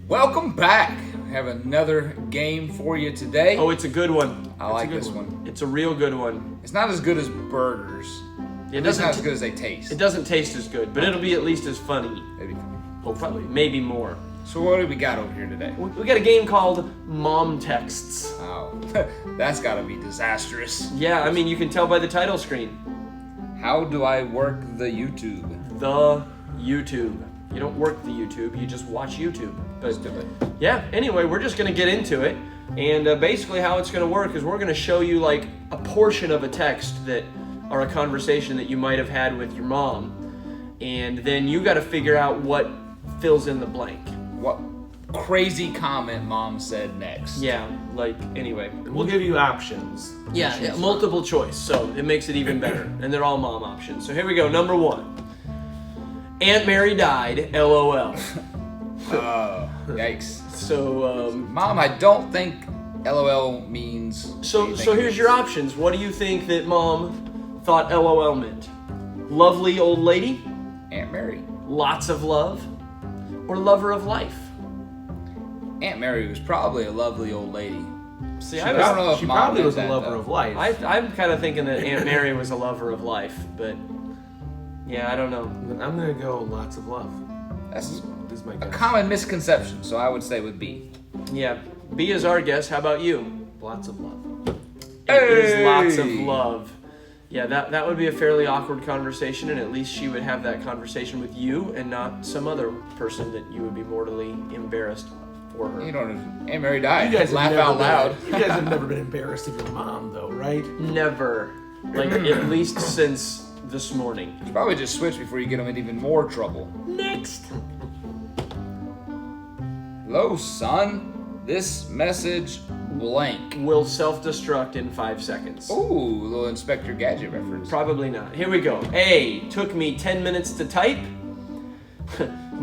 Welcome back. We have another game for you today. Oh, it's a good one. I like this one. It's a real good one. It's not as good as burgers. It's not as good as they taste. It doesn't taste as good, but it'll be at least as funny. Maybe. Hopefully. Maybe more. So what do we got over here today? We got a game called Mom Texts. Oh, that's got to be disastrous. Yeah, I mean, you can tell by the title screen. How do I work the YouTube? The YouTube. You don't work the YouTube, you just watch YouTube. Let's do it. Yeah, anyway, we're just going to get into it. And basically how it's going to work is we're going to show you like a portion of a text that, or a conversation that you might have had with your mom. And then you got to figure out what fills in the blank. What crazy comment mom said next? Yeah, like, anyway. We'll give you options. Yeah, multiple choice, so it makes it even better. And they're all mom options. So here we go, number 1. Aunt Mary died, LOL. Yikes. So, Mom, I don't think LOL means... So here's your options. What do you think that mom thought LOL meant? Lovely old lady? Aunt Mary. Lots of love? Or lover of life? Aunt Mary was probably a lovely old lady. See, I don't know if She Mom probably knows was a that, lover though. of life. I'm kind of thinking that Aunt Mary was a lover of life, but yeah, I don't know. I'm gonna go lots of love. That's Is my a guess. common misconception, so I would say would be. Yeah, B is our guess. How about you? Lots of love. It is Hey! lots of love. Yeah, that would be a fairly awkward conversation, and at least she would have that conversation with you and not some other person that you would be mortally embarrassed for her. You don't. Aunt Mary died. You guys have Laugh never out loud. You guys have never been embarrassed of your mom, though, right? Never. Like, at least since this morning. You should probably just switch before you get them in even more trouble. Next. Hello, son. This message blank. Will self-destruct in 5 seconds. Ooh, a little Inspector Gadget reference. Probably not. Here we go. A, took me 10 minutes to type.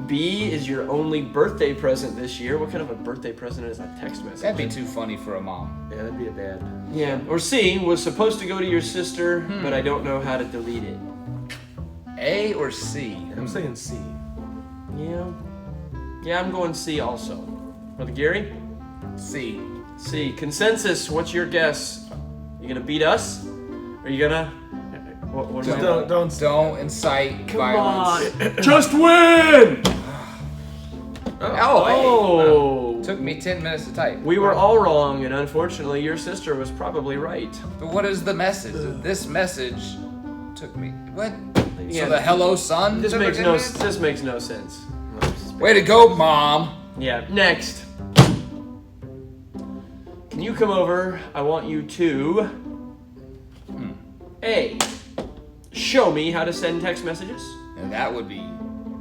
B is your only birthday present this year. What kind of a birthday present is a text message? That'd be too funny for a mom. Yeah, that'd be a bad. Yeah. Or C, was supposed to go to your sister, but I don't know how to delete it. A or C? I'm saying C. Yeah. Yeah, I'm going C also. Brother Gary? C. C. Consensus, what's your guess? You gonna beat us? Are you gonna... What Just am I- don't. incite Come violence. on! Just win! Oh, took me 10 minutes to type. We were all wrong, and unfortunately, your sister was probably right. But what is the message? This message took me. What? Yeah, So the hello, son? This took makes 10 no. minutes? This makes no sense. Way to go, mom. Yeah. Next. Can you come over? I want you to. A. Show me how to send text messages. And that would be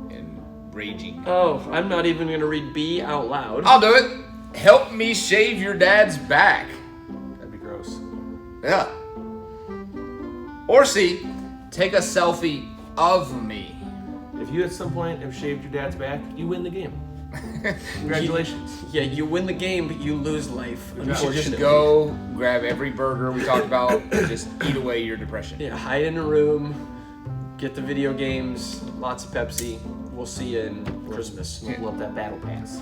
enraging. Oh, I'm not even gonna read B out loud. I'll do it. Help me shave your dad's back. That'd be gross. Yeah. Or C. Take a selfie of me. If you at some point have shaved your dad's back, you win the game. Congratulations. Yeah, you win the game, but you lose life. You should Unfortunately. just go grab every burger we talked about and just eat away your depression. Yeah, hide in a room, get the video games, lots of Pepsi. We'll see you in Christmas. Level up that battle pass.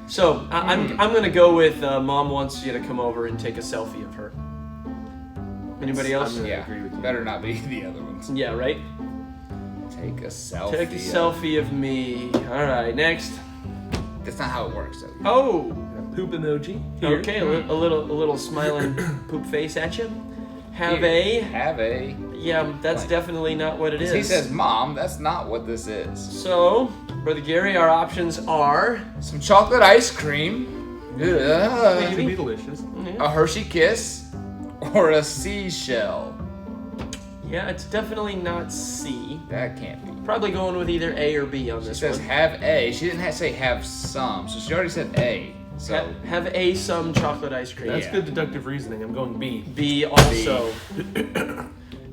So I'm gonna go with Mom wants you to come over and take a selfie of her. Anybody else? I'm gonna Yeah, agree with you. better not be the other ones. Yeah, right. Take a selfie. Take a selfie of me. All right, next. That's not how it works, though. Oh, Poop emoji. Here. okay, a little smiling poop face at you. Have Here, a. Have a. Yeah, that's Blank. definitely not what it is. He says, Mom, that's not what this is. So, Brother Gary, our options are Some chocolate ice cream, It ugh, could be delicious. a Hershey kiss, or a seashell. yeah, it's definitely not C. That can't be. Probably going with either A or B on She this says one. have a. She didn't say have some, so she already said A. So Have a some chocolate ice cream. That's Yeah. good deductive reasoning. I'm going B. B also.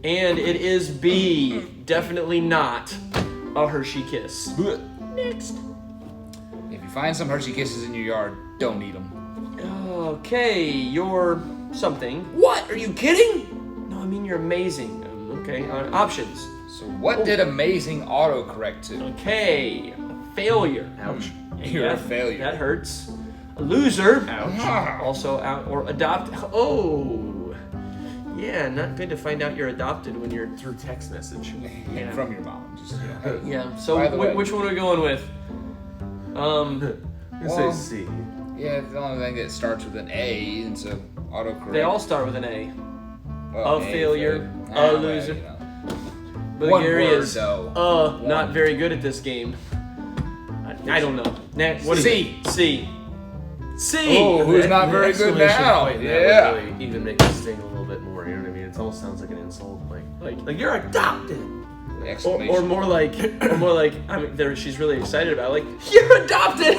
And it is B. Definitely not a Hershey Kiss. Next. if you find some Hershey kisses in your yard, don't eat them. Okay, you're something. What? Are you kidding? No, I mean you're amazing. Okay, options. So what did amazing autocorrect to? Okay, failure. Ouch. You're a failure. That hurts. A loser. Ouch. Also out or adopt. Oh, yeah, not good to find out you're adopted when you're. Through text message. Yeah. From your mom. Just, hey. Yeah. So By the way- which one are we going with? I'm Well, gonna say C. Yeah, the only thing that starts with an A, and so autocorrect. They all start with an A. Well, a failure, a well, loser. you know. But One Gary word, is though. not One. very good at this game. I don't know. Next, what is C. it? C. C. Oh, who's not very good exclamation now? point, that Yeah. would really even make it sting a little bit more. You know what I mean? It almost sounds like an insult. Like you're adopted. Exclamation. Or more like, I mean, she's really excited about it. Like, you're adopted!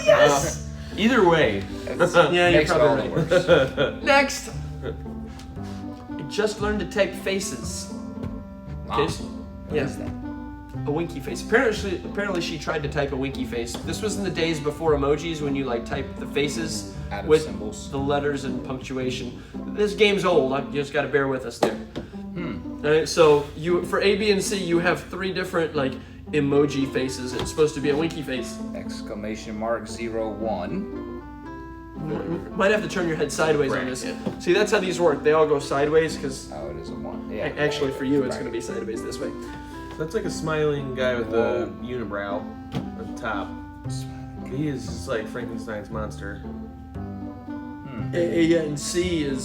Yes! Either way. That's- Yeah, you're makes it probably all right. worse. Next! I just learned to type faces. Mom, Kiss? what Yeah. is that? A winky face. Apparently she tried to type a winky face. This was in the days before emojis when you like type the faces Out of with symbols. the letters and punctuation. This game's old. You just got to bear with us there. Alright, so for A, B, and C, you have 3 different like emoji faces. It's supposed to be a winky face. Exclamation mark 01. Might have to turn your head sideways on this. Bracket. See, that's how these work. They all go sideways because Oh, it is a 1. Yeah. actually for you it's going to be sideways this way. That's like a smiling guy with a unibrow on top. He is just like Frankenstein's monster. A and C is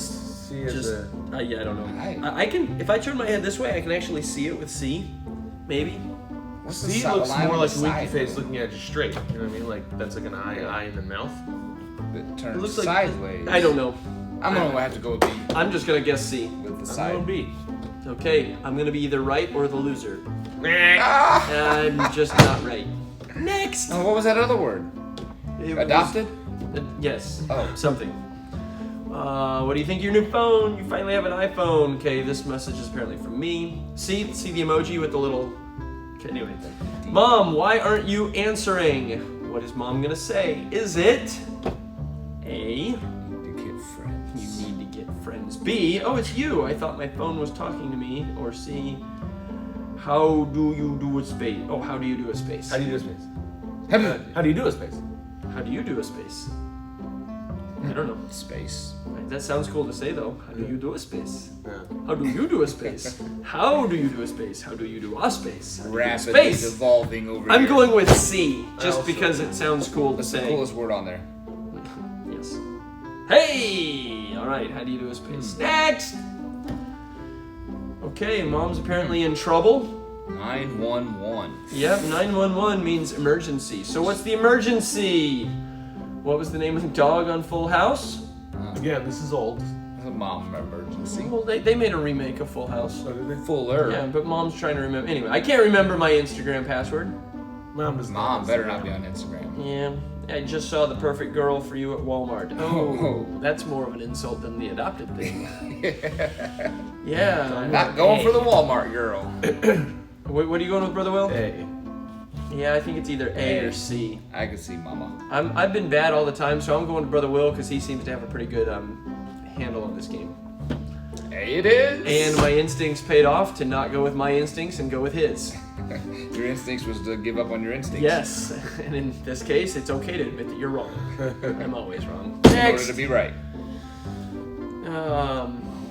C is just a yeah, I don't know. Right. I can if I turn my head this way, I can actually see it with C, maybe. What's the C si- looks line more on like the a winky side, face though? looking at you straight. You know what I mean? Like that's like an eye in the mouth. That turns It looks like sideways. I don't know. I'm gonna have to go with B. I'm just gonna guess C. With the I'm side. gonna B. Okay, I'm gonna be either right or the loser. Ah! I'm just not right. Next. Oh, what was that other word? It was- Adopted? yes. Oh. Something. What do you think of your new phone? You finally have an iPhone. Okay, this message is apparently from me. See the emoji with the little. Okay, anyway. Mom, why aren't you answering? What is Mom gonna say? Is it A? To get friends. You need to get friends. B. Oh, it's you. I thought my phone was talking to me. Or C. How do you do a space? Oh, how do you do a space? How do you do a space? How How do you do a space? How do you do a space? I don't know. Space. That sounds cool to say though. How do you do a space? Yeah. How do you do a space? How do you do a space? How do you do a space? How do you do a Rapidly space. evolving over I'm here. going with C, just also- because it sounds cool to What's the say. coolest word on there? Yes. Hey! Alright, how do you do a space? Next! Okay, Mom's apparently in trouble. 911. Yep, 911 means emergency. So what's the emergency? What was the name of the dog on Full House? Again, this is old. It's a mom emergency. Well, they made a remake of Full House. So did they? Fuller. Yeah, but Mom's trying to remember. Anyway, I can't remember my Instagram password. Mom does Mom not. better not be on Instagram. Yeah, I just saw the perfect girl for you at Walmart. Oh, Oh. that's more of an insult than the adopted thing. Yeah. I'm Not like, going hey. for the Walmart girl. What are you going with, Brother Will? A. Yeah, I think it's either A or C. I can see Mama. I've been bad all the time, so I'm going to Brother Will because he seems to have a pretty good handle on this game. Hey, it is. And my instincts paid off to not go with my instincts and go with his. Your instincts was to give up on your instincts. Yes, and in this case, it's okay to admit that you're wrong. I'm always wrong. In order Next. to be right.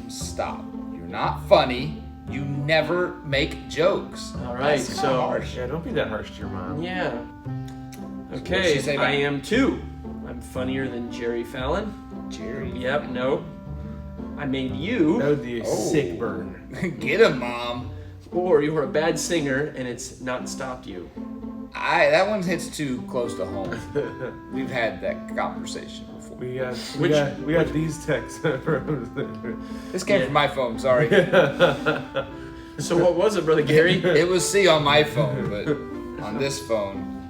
Stop. You're not funny. You never make jokes. All right, That's kinda so- harsh. Yeah, don't be that harsh to your mom. Yeah. What'd Okay, she say about I me? am too. I'm funnier than Jerry Fallon. Jerry. Yep, no. I made you, That would be a Oh. sick burn. Get him, Mom. or you were a bad singer and it's not stopped you. That one hits too close to home. We've had that conversation before. We got Which- these texts from. This came Yeah. from my phone. Sorry. So what was it, Brother Gary? It was C on my phone, but on this phone,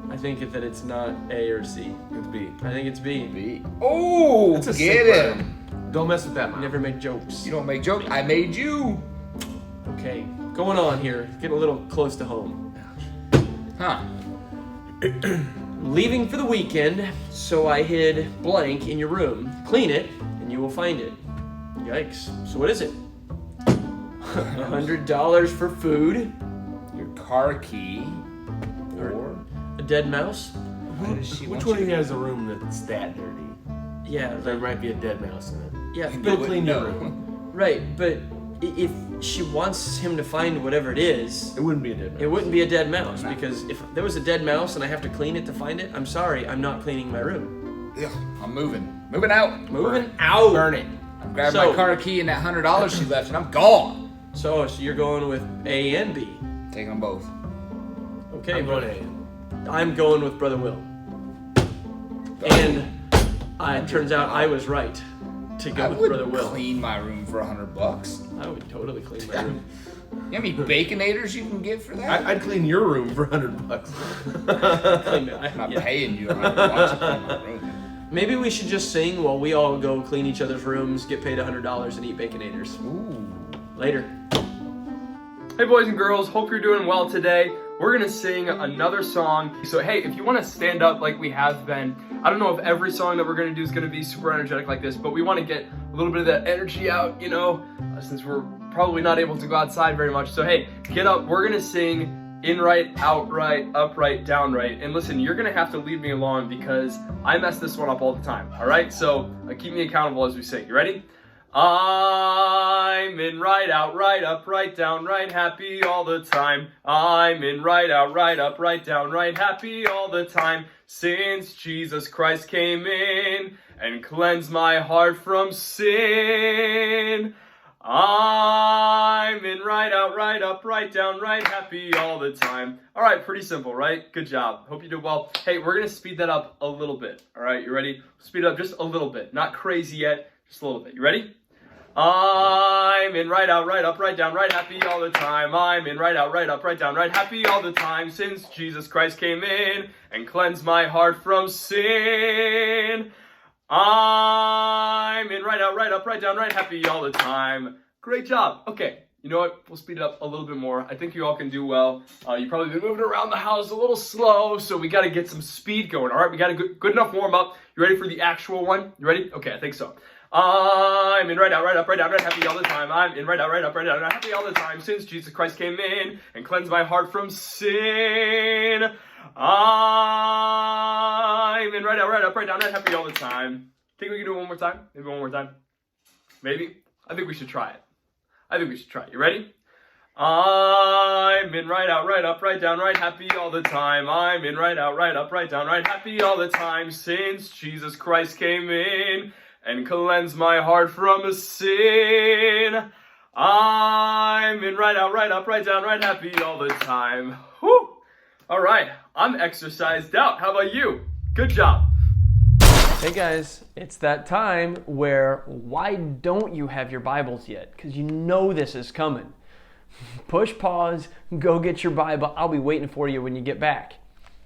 I think that it's not A or C. It's B. I think it's B. B. Oh, That's a get sick him. burn. Don't mess with that, mom. Never make jokes. You don't make jokes. I made you. Okay, going on here. Get a little close to home. Huh. Leaving for the weekend, so I hid blank in your room. Clean it, and you will find it. Yikes. So what is it? $100 for food, Your car key or A dead mouse? Why does she Which want one you- has a room that's that dirty? Yeah, There might be a dead mouse in it. yeah, You Go wouldn't clean your know. room. right. But if she wants him to find whatever it is, It wouldn't be a dead mouse. it wouldn't be a dead mouse, because if there was a dead mouse and I have to clean it to find it, I'm sorry, I'm not cleaning my room. Yeah, I'm moving. Moving out. Moving out. Burn it. I'm grabbing So- my car key and that $100 she left, and I'm gone. So you're going with A and B. Taking them both. Okay, I'm but going A. I'm going with Brother Will. And it turns out I was right to go I with would Brother Will. clean my room for $100. I would totally clean my room. You know how many baconators you can get for that? I'd clean your room for $100. Clean it. I'm not Yeah. paying you $100 to clean my room. Maybe we should just sing while we all go clean each other's rooms, get paid $100, and eat baconators. Ooh. Later. Hey boys and girls, hope you're doing well today. We're gonna sing another song. So hey, if you wanna stand up like we have been, I don't know if every song that we're gonna do is gonna be super energetic like this, but we wanna get a little bit of that energy out, you know, since we're probably not able to go outside very much. So hey, get up, we're gonna sing in right, out right, up right, down right. And listen, you're gonna have to lead me along because I mess this one up all the time, all right? So keep me accountable as we sing. You ready? I'm in right, out right, up right, down right, happy all the time. I'm in right, out right, up right, down right, happy all the time. Since Jesus Christ came in and cleansed my heart from sin. I'm in right, out right, up right, down right, happy all the time. All right, pretty simple, right? Good job. Hope you did well. Hey, we're gonna speed that up a little bit. All right, you ready? Speed it up just a little bit. Not crazy yet, just a little bit. You ready? I'm in right, out right, up right, down right, happy all the time. I'm in right, out right, up right, down right, happy all the time. Since Jesus Christ came in and cleansed my heart from sin. I'm in right, out right, up right, down right, happy all the time. Great job. Okay, you know what? We'll speed it up a little bit more. I think you all can do well. You've probably been moving around the house a little slow, so we got to get some speed going. All right, we got a good enough warm up. You ready for the actual one? You ready? Okay, I think so. I'm in right, out right, up right, down right, happy all the time. I'm in right, out right, up right, down right, happy all the time. Since Jesus Christ came in and cleansed my heart from sin. I'm in right, out right, up right, down right, happy all the time. Think we can do it one more time? Maybe one more time? Maybe? I think we should try it. You ready? I'm in right, out right, up right, down right, happy all the time. I'm in right, out right, up right, down right, happy all the time. Since Jesus Christ came in and cleansed my heart from sin. I'm in right, out right, up right, down right, happy all the time. Whew! All right, I'm exercised out. How about you? Good job. Hey guys, it's that time where why don't you have your Bibles yet? Because you know this is coming. Push pause, go get your Bible. I'll be waiting for you when you get back.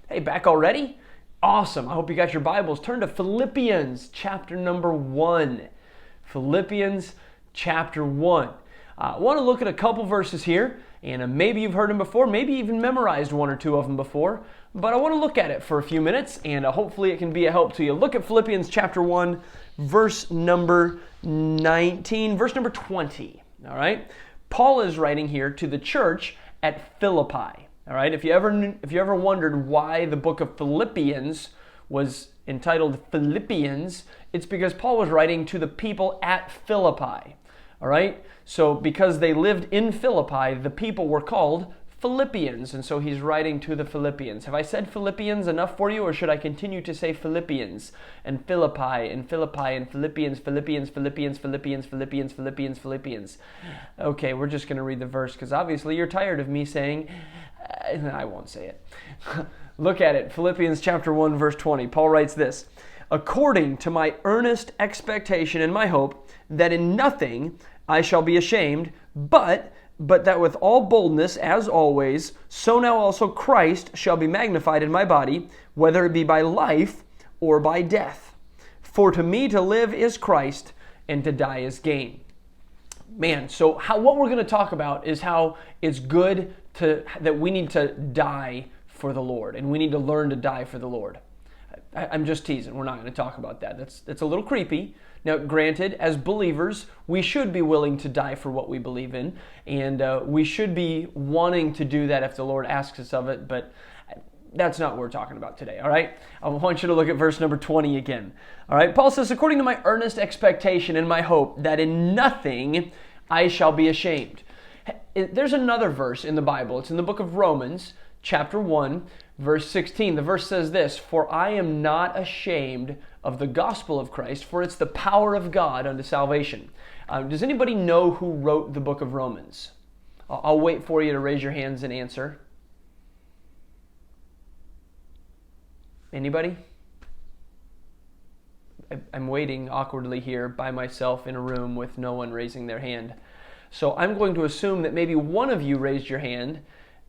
Hey, back already? Awesome. I hope you got your Bibles. Turn to Philippians chapter number 1. Philippians chapter 1. I want to look at a couple verses here, and maybe you've heard them before, maybe even memorized one or two of them before, but I want to look at it for a few minutes, and hopefully it can be a help to you. Look at Philippians chapter 1, verse number 19, verse number 20, all right? Paul is writing here to the church at Philippi, all right? If you ever wondered why the book of Philippians was entitled Philippians, it's because Paul was writing to the people at Philippi, all right? So because they lived in Philippi, the people were called Philippians, and so he's writing to the Philippians. Have I said Philippians enough for you, or should I continue to say Philippians and Philippi and Philippi and Philippians, Philippians, Philippians, Philippians, Philippians, Philippians, Philippians? Okay, we're just going to read the verse because obviously you're tired of me saying, I won't say it. Look at it, Philippians chapter 1, verse 20. Paul writes this, according to my earnest expectation and my hope that in nothing I shall be ashamed, but that with all boldness, as always, so now also Christ shall be magnified in my body, whether it be by life or by death. For to me to live is Christ, and to die is gain. Man, so what we're going to talk about is how it's good that we need to die for the Lord, and we need to learn to die for the Lord. I'm just teasing. We're not going to talk about that. That's a little creepy. Now, granted, as believers, we should be willing to die for what we believe in, and we should be wanting to do that if the Lord asks us of it, but That's not what we're talking about today, all right? I want you to look at verse number 20 again, all right? Paul says, according to my earnest expectation and my hope, that in nothing I shall be ashamed. There's another verse in the Bible. It's in the book of Romans, chapter 1, verse 16. The verse says this, for I am not ashamed of the gospel of Christ, for it's the power of God unto salvation. Does anybody know who wrote the book of Romans? I'll wait for you to raise your hands and answer. Anybody? I'm waiting awkwardly here by myself in a room with no one raising their hand. So I'm going to assume that maybe one of you raised your hand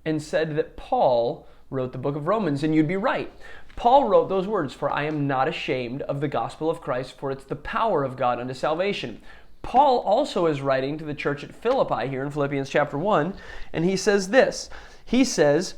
and said that Paul wrote the book of Romans, and you'd be right. Paul wrote those words, for I am not ashamed of the gospel of Christ, for it's the power of God unto salvation. Paul also is writing to the church at Philippi here in Philippians chapter 1, and he says this. He says,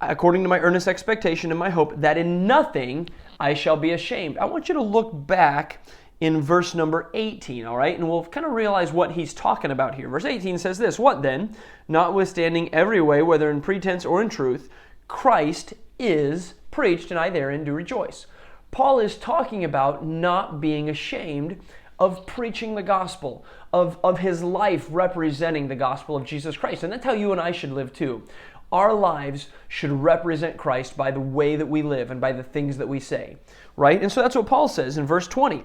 according to my earnest expectation and my hope, that in nothing I shall be ashamed. I want you to look back in verse number 18, all right? And we'll kind of realize what he's talking about here. Verse 18 says this, what then? Notwithstanding every way, whether in pretense or in truth, Christ is preached, and I therein do rejoice. Paul is talking about not being ashamed of preaching the gospel, of his life representing the gospel of Jesus Christ. And that's how you and I should live too. Our lives should represent Christ by the way that we live and by the things that we say, right? And so that's what Paul says in verse 20.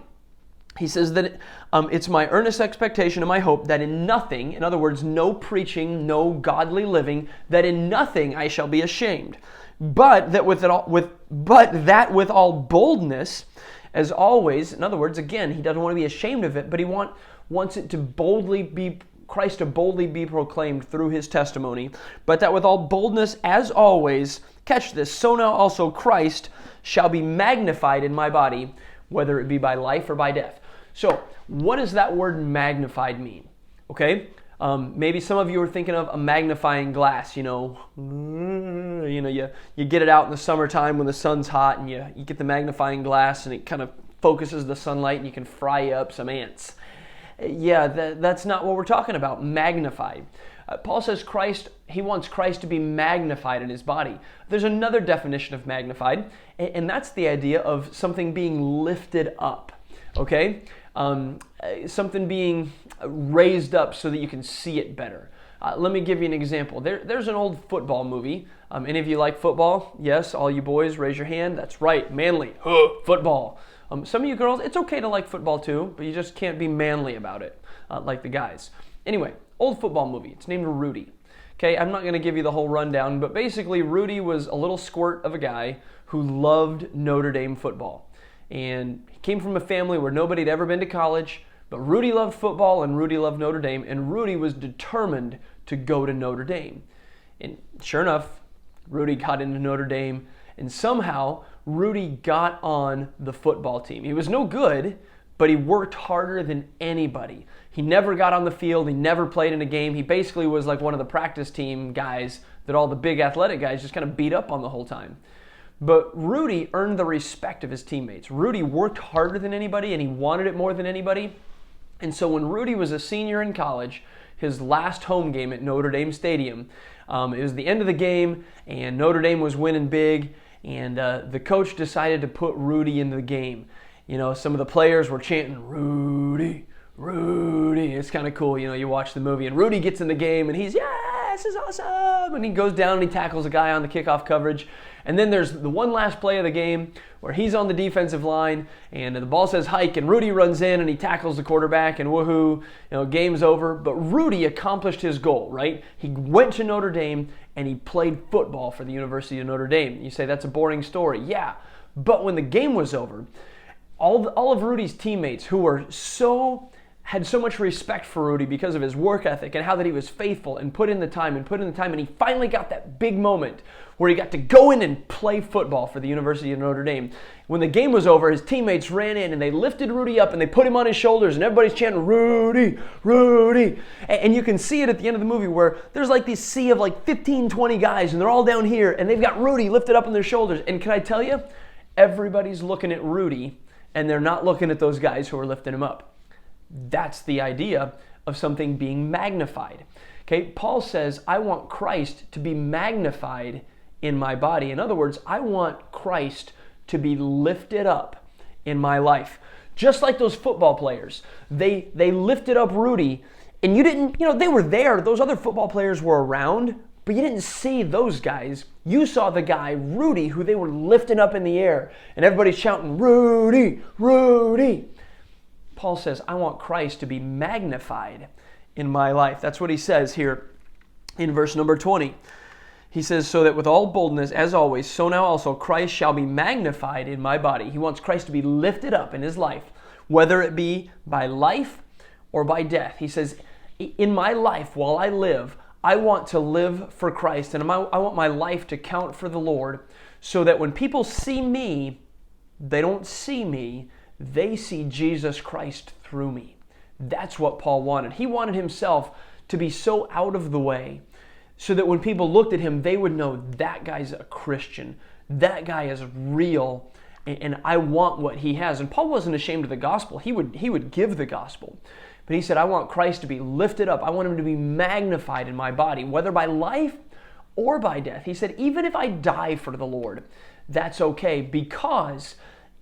He says that it's my earnest expectation and my hope that in nothing, in other words, no preaching, no godly living, that in nothing I shall be ashamed, but that with all boldness, as always. In other words, again, he doesn't want to be ashamed of it, but he wants it to boldly be Christ to boldly be proclaimed through his testimony, but that with all boldness, as always, catch this, so now also Christ shall be magnified in my body, whether it be by life or by death. So, what does that word magnified mean? Okay, maybe some of you are thinking of a magnifying glass. You get it out in the summertime when the sun's hot, and you get the magnifying glass, and it kind of focuses the sunlight, and you can fry up some ants. Yeah, that's not what we're talking about. Magnified. Paul says he wants Christ to be magnified in his body. There's another definition of magnified, and that's the idea of something being lifted up. Okay? Something being raised up so that you can see it better. Let me give you an example. There's an old football movie. Any of you like football? Yes, all you boys, raise your hand. That's right, manly. Football. Some of you girls, it's okay to like football too, but you just can't be manly about it, like the guys. Anyway, old football movie. It's named Rudy. Okay, I'm not going to give you the whole rundown, but basically Rudy was a little squirt of a guy who loved Notre Dame football. And he came from a family where nobody had ever been to college, but Rudy loved football and Rudy loved Notre Dame, and Rudy was determined to go to Notre Dame. And sure enough, Rudy got into Notre Dame, and somehow Rudy got on the football team. He was no good, but he worked harder than anybody. He never got on the field. He never played in a game. He basically was like one of the practice team guys that all the big athletic guys just kind of beat up on the whole time. But Rudy earned the respect of his teammates. Rudy worked harder than anybody, and he wanted it more than anybody. And so when Rudy was a senior in college, his last home game at Notre Dame Stadium, it was the end of the game, and Notre Dame was winning big, and the coach decided to put Rudy into the game. You know, some of the players were chanting, Rudy, Rudy. It's kind of cool, you watch the movie, and Rudy gets in the game, and he's, yeah, this is awesome, and he goes down and he tackles a guy on the kickoff coverage. And then there's the one last play of the game where he's on the defensive line, and the ball says hike, and Rudy runs in and he tackles the quarterback, and woohoo, game's over. But Rudy accomplished his goal, right? He went to Notre Dame and he played football for the University of Notre Dame. You say that's a boring story. Yeah, but when the game was over, all of Rudy's teammates who had so much respect for Rudy because of his work ethic and how that he was faithful and put in the time, and he finally got that big moment where he got to go in and play football for the University of Notre Dame. When the game was over, his teammates ran in and they lifted Rudy up and they put him on his shoulders, and everybody's chanting, Rudy, Rudy. And you can see it at the end of the movie where there's like this sea of like 15, 20 guys, and they're all down here, and they've got Rudy lifted up on their shoulders. And can I tell you, everybody's looking at Rudy, and they're not looking at those guys who are lifting him up. That's the idea of something being magnified. Okay, Paul says, I want Christ to be magnified in my body. In other words, I want Christ to be lifted up in my life. Just like those football players. They lifted up Rudy, and you didn't, they were there. Those other football players were around, but you didn't see those guys. You saw the guy, Rudy, who they were lifting up in the air, and everybody's shouting, Rudy, Rudy. Paul says, I want Christ to be magnified in my life. That's what he says here in verse number 20. He says, so that with all boldness, as always, so now also Christ shall be magnified in my body. He wants Christ to be lifted up in his life, whether it be by life or by death. He says, in my life, while I live, I want to live for Christ, and I want my life to count for the Lord, so that when people see me, they don't see me, they see Jesus Christ through me. That's what Paul wanted. He wanted himself to be so out of the way so that when people looked at him, they would know that guy's a Christian. That guy is real, and I want what he has. And Paul wasn't ashamed of the gospel. He would give the gospel. But he said, I want Christ to be lifted up. I want him to be magnified in my body, whether by life or by death. He said, even if I die for the Lord, that's okay, because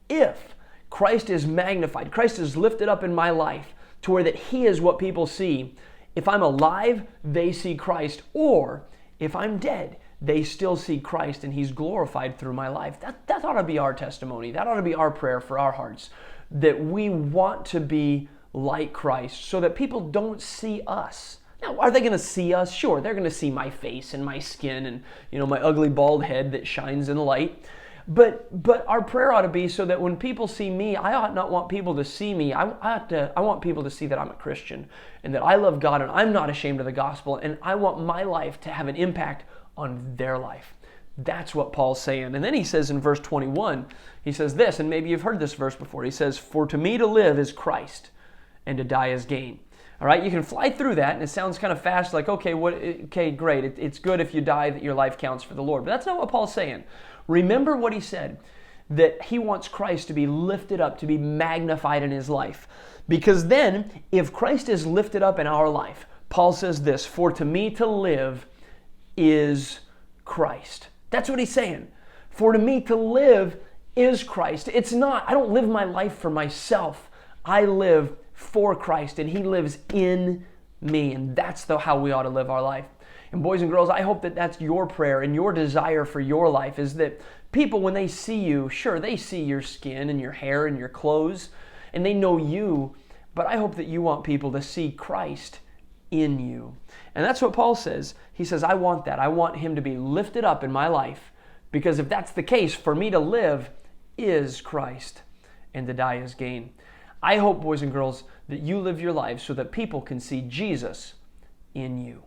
if Christ is magnified, Christ is lifted up in my life to where that he is what people see, if I'm alive, they see Christ, or if I'm dead, they still see Christ and he's glorified through my life. That ought to be our testimony. That ought to be our prayer for our hearts, that we want to be like Christ so that people don't see us. Now, are they going to see us? Sure, they're going to see my face and my skin and my ugly bald head that shines in the light. But our prayer ought to be so that when people see me, I ought not want people to see me. I want people to see that I'm a Christian and that I love God and I'm not ashamed of the gospel, and I want my life to have an impact on their life. That's what Paul's saying. And then he says in verse 21, he says this, and maybe you've heard this verse before. He says, for to me to live is Christ, and to die is gain. All right, you can fly through that, and it sounds kind of fast, like, okay, great. It's good if you die that your life counts for the Lord. But that's not what Paul's saying. Remember what he said, that he wants Christ to be lifted up, to be magnified in his life. Because then, if Christ is lifted up in our life, Paul says this, for to me to live is Christ. That's what he's saying. For to me to live is Christ. It's not, I don't live my life for myself. I live for Christ, and he lives in me. And that's how we ought to live our life. And boys and girls, I hope that that's your prayer and your desire for your life, is that people, when they see you, sure, they see your skin and your hair and your clothes, and they know you, but I hope that you want people to see Christ in you. And that's what Paul says. He says, I want that. I want him to be lifted up in my life, because if that's the case, for me to live is Christ, and to die is gain. I hope, boys and girls, that you live your lives so that people can see Jesus in you.